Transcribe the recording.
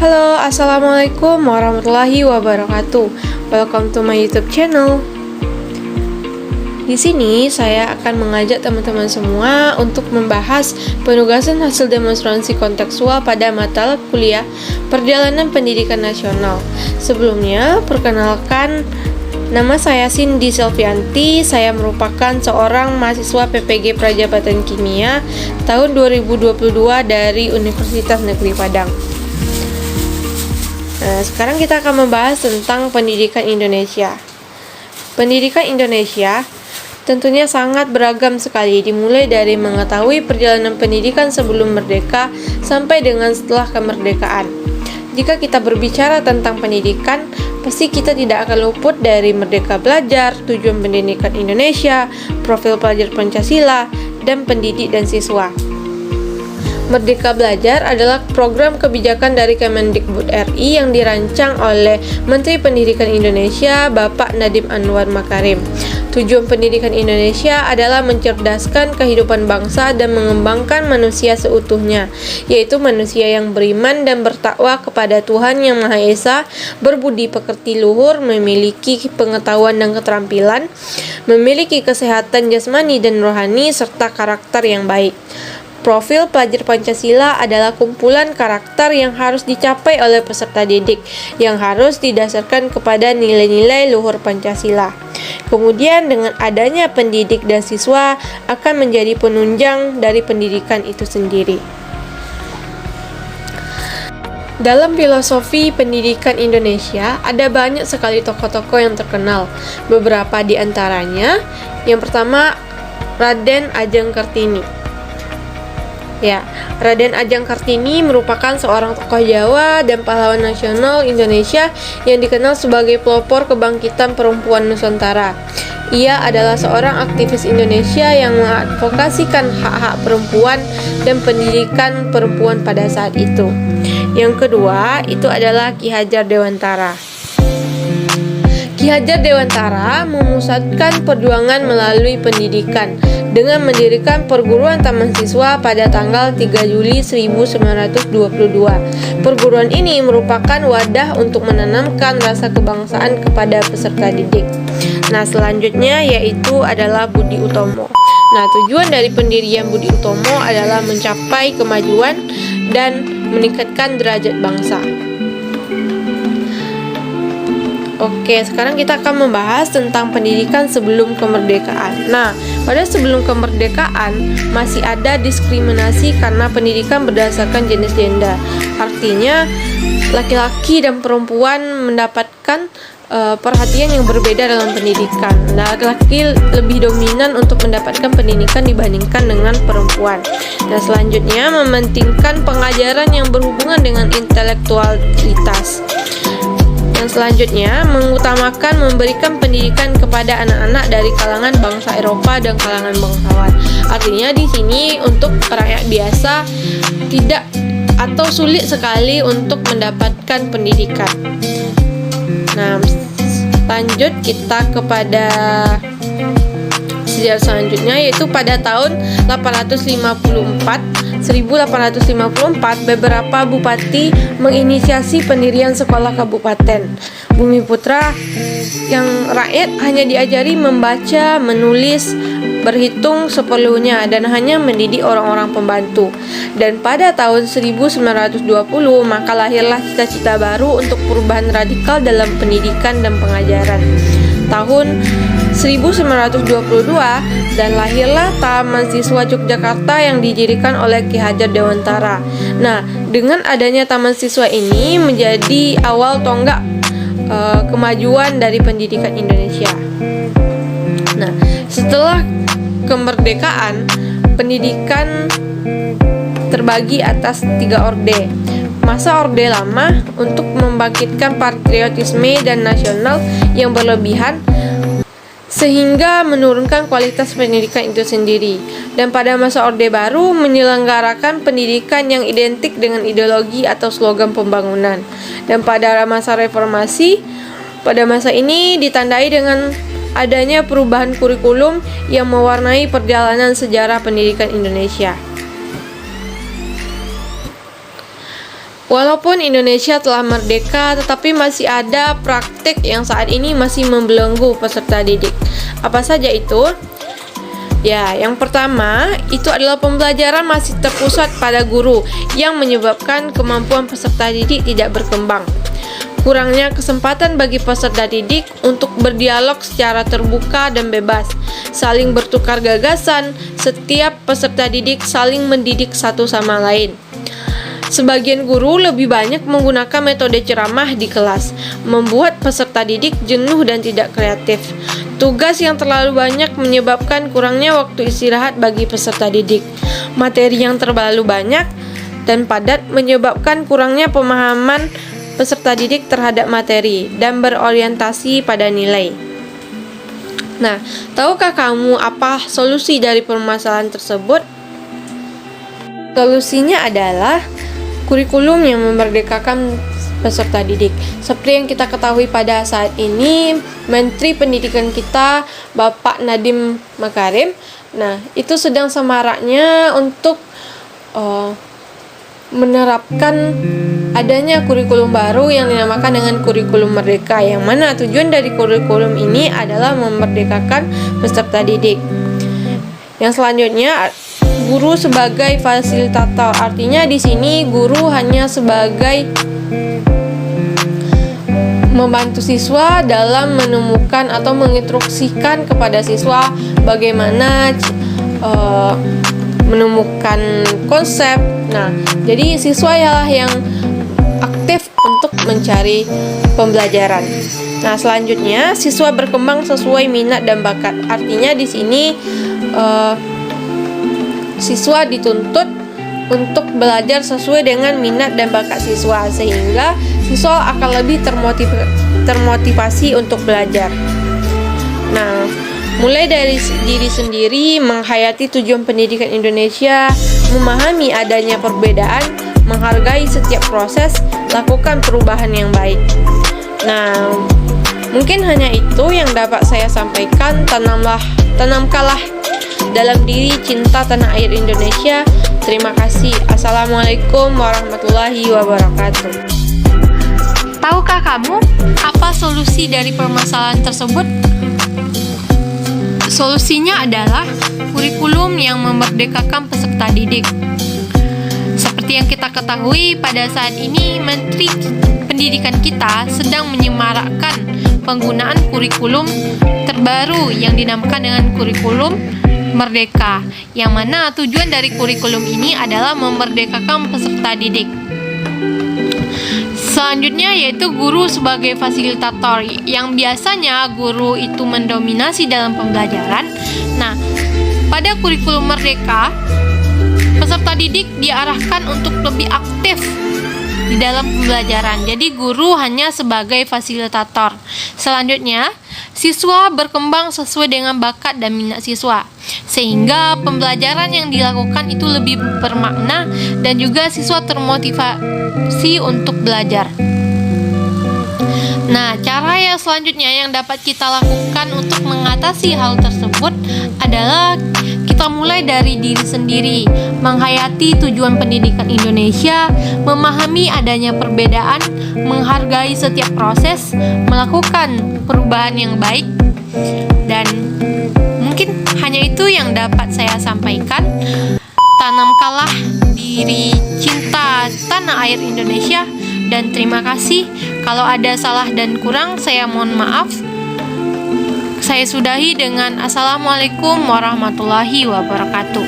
Halo, assalamualaikum warahmatullahi wabarakatuh. Welcome to my YouTube channel. Di sini saya akan mengajak teman-teman semua untuk membahas penugasan hasil demonstrasi kontekstual pada mata kuliah Perjalanan Pendidikan Nasional. Sebelumnya, perkenalkan, nama saya Cindy Selvianti. Saya merupakan seorang mahasiswa PPG Prajabatan Kimia tahun 2022 dari Universitas Negeri Padang. Nah, sekarang kita akan membahas tentang pendidikan Indonesia. Pendidikan Indonesia tentunya sangat beragam sekali, dimulai dari mengetahui perjalanan pendidikan sebelum merdeka sampai dengan setelah kemerdekaan. Jika kita berbicara tentang pendidikan, pasti kita tidak akan luput dari Merdeka Belajar, Tujuan Pendidikan Indonesia, Profil Pelajar Pancasila, dan Pendidik dan Siswa. Merdeka Belajar adalah program kebijakan dari Kemendikbud RI yang dirancang oleh Menteri Pendidikan Indonesia, Bapak Nadiem Anwar Makarim. Tujuan pendidikan Indonesia adalah mencerdaskan kehidupan bangsa dan mengembangkan manusia seutuhnya, yaitu manusia yang beriman dan bertakwa kepada Tuhan Yang Maha Esa, berbudi pekerti luhur, memiliki pengetahuan dan keterampilan, memiliki kesehatan jasmani dan rohani, serta karakter yang baik. Profil pelajar Pancasila adalah kumpulan karakter yang harus dicapai oleh peserta didik, yang harus didasarkan kepada nilai-nilai luhur Pancasila. Kemudian dengan adanya pendidik dan siswa akan menjadi penunjang dari pendidikan itu sendiri. Dalam filosofi pendidikan Indonesia, ada banyak sekali tokoh-tokoh yang terkenal. Beberapa di antaranya, yang pertama, Raden Adjeng Kartini. Raden Adjeng Kartini merupakan seorang tokoh Jawa dan pahlawan nasional Indonesia yang dikenal sebagai pelopor kebangkitan perempuan Nusantara. Ia adalah seorang aktivis Indonesia yang mengadvokasikan hak-hak perempuan dan pendidikan perempuan pada saat itu. Yang kedua, itu adalah Ki Hajar Dewantara. Ki Hajar Dewantara memusatkan perjuangan melalui pendidikan dengan mendirikan perguruan taman siswa pada tanggal 3 Juli 1922. Perguruan ini merupakan wadah untuk menanamkan rasa kebangsaan kepada peserta didik. Nah, selanjutnya yaitu adalah Budi Utomo. Nah, tujuan dari pendirian Budi Utomo adalah mencapai kemajuan dan meningkatkan derajat bangsa. Oke, sekarang kita akan membahas tentang pendidikan sebelum kemerdekaan. Nah, pada sebelum kemerdekaan masih ada diskriminasi karena pendidikan berdasarkan jenis gender. Artinya, laki-laki dan perempuan mendapatkan perhatian yang berbeda dalam pendidikan. Nah, laki-laki lebih dominan untuk mendapatkan pendidikan dibandingkan dengan perempuan. Dan selanjutnya, mementingkan pengajaran yang berhubungan dengan intelektualitas. Yang selanjutnya, mengutamakan memberikan pendidikan kepada anak-anak dari kalangan bangsa Eropa dan kalangan bangsawan. Artinya di sini untuk rakyat biasa tidak atau sulit sekali untuk mendapatkan pendidikan. Nah, lanjut kita kepada sejarah selanjutnya, yaitu pada tahun 1854 beberapa bupati menginisiasi pendirian sekolah kabupaten Bumi Putra yang rakyat hanya diajari membaca, menulis, berhitung seperlunya dan hanya mendidik orang-orang pembantu. Dan pada tahun 1920 maka lahirlah cita-cita baru untuk perubahan radikal dalam pendidikan dan pengajaran. Tahun 1922 dan lahirlah Taman Siswa Yogyakarta yang didirikan oleh Ki Hajar Dewantara. Nah, dengan adanya Taman Siswa ini menjadi awal tonggak kemajuan dari pendidikan Indonesia. Nah, setelah kemerdekaan, pendidikan terbagi atas 3 orde. Masa Orde Lama untuk membangkitkan patriotisme dan nasional yang berlebihan sehingga menurunkan kualitas pendidikan itu sendiri. Dan pada masa Orde Baru menyelenggarakan pendidikan yang identik dengan ideologi atau slogan pembangunan. Dan pada masa Reformasi, pada masa ini ditandai dengan adanya perubahan kurikulum yang mewarnai perjalanan sejarah pendidikan Indonesia. Walaupun Indonesia telah merdeka, tetapi masih ada praktik yang saat ini masih membelenggu peserta didik. Apa saja itu? Ya, yang pertama itu adalah pembelajaran masih terpusat pada guru yang menyebabkan kemampuan peserta didik tidak berkembang. Kurangnya kesempatan bagi peserta didik untuk berdialog secara terbuka dan bebas, saling bertukar gagasan, setiap peserta didik saling mendidik satu sama lain. Sebagian guru lebih banyak menggunakan metode ceramah di kelas, membuat peserta didik jenuh dan tidak kreatif. Tugas yang terlalu banyak menyebabkan kurangnya waktu istirahat bagi peserta didik. Materi yang terlalu banyak dan padat menyebabkan kurangnya pemahaman peserta didik terhadap materi dan berorientasi pada nilai. Nah, tahukah kamu apa solusi dari permasalahan tersebut? Solusinya adalah kurikulum yang memerdekakan peserta didik. Seperti yang kita ketahui pada saat ini, Menteri Pendidikan kita, Bapak Nadiem Makarim, itu sedang semaraknya untuk menerapkan adanya kurikulum baru yang dinamakan dengan kurikulum merdeka, yang mana tujuan dari kurikulum ini adalah memerdekakan peserta didik. Yang selanjutnya, guru sebagai fasilitator. Artinya di sini guru hanya sebagai membantu siswa dalam menemukan atau menginstruksikan kepada siswa bagaimana menemukan konsep. Jadi siswa ialah yang aktif untuk mencari pembelajaran. Selanjutnya siswa berkembang sesuai minat dan bakat. Artinya di sini siswa dituntut untuk belajar sesuai dengan minat dan bakat siswa, sehingga siswa akan lebih termotivasi untuk belajar. Mulai dari diri sendiri, menghayati tujuan pendidikan Indonesia, memahami adanya perbedaan, menghargai setiap proses, lakukan perubahan yang baik. Mungkin hanya itu yang dapat saya sampaikan. Tanamkanlah dalam diri cinta tanah air Indonesia. Terima kasih. Assalamualaikum warahmatullahi wabarakatuh. Tahukah kamu apa solusi dari permasalahan tersebut? Solusinya adalah kurikulum yang memerdekakan peserta didik. Seperti yang kita ketahui, pada saat ini Menteri Pendidikan kita sedang menyemarakkan penggunaan kurikulum terbaru yang dinamakan dengan kurikulum merdeka, yang mana tujuan dari kurikulum ini adalah memerdekakan peserta didik. Selanjutnya yaitu guru sebagai fasilitator, yang biasanya guru itu mendominasi dalam pembelajaran. Pada kurikulum merdeka, peserta didik diarahkan untuk lebih aktif di dalam pembelajaran. Jadi guru hanya sebagai fasilitator. Selanjutnya, siswa berkembang sesuai dengan bakat dan minat siswa, sehingga pembelajaran yang dilakukan itu lebih bermakna dan juga siswa termotivasi untuk belajar. Cara yang selanjutnya yang dapat kita lakukan untuk mengatasi hal tersebut adalah kita mulai dari diri sendiri, menghayati tujuan pendidikan Indonesia, memahami adanya perbedaan, menghargai setiap proses, melakukan perubahan yang baik. Dan mungkin hanya itu yang dapat saya sampaikan. Tanamkanlah diri cinta tanah air Indonesia, dan terima kasih. Kalau ada salah dan kurang, saya mohon maaf. Saya sudahi dengan Assalamualaikum warahmatullahi wabarakatuh.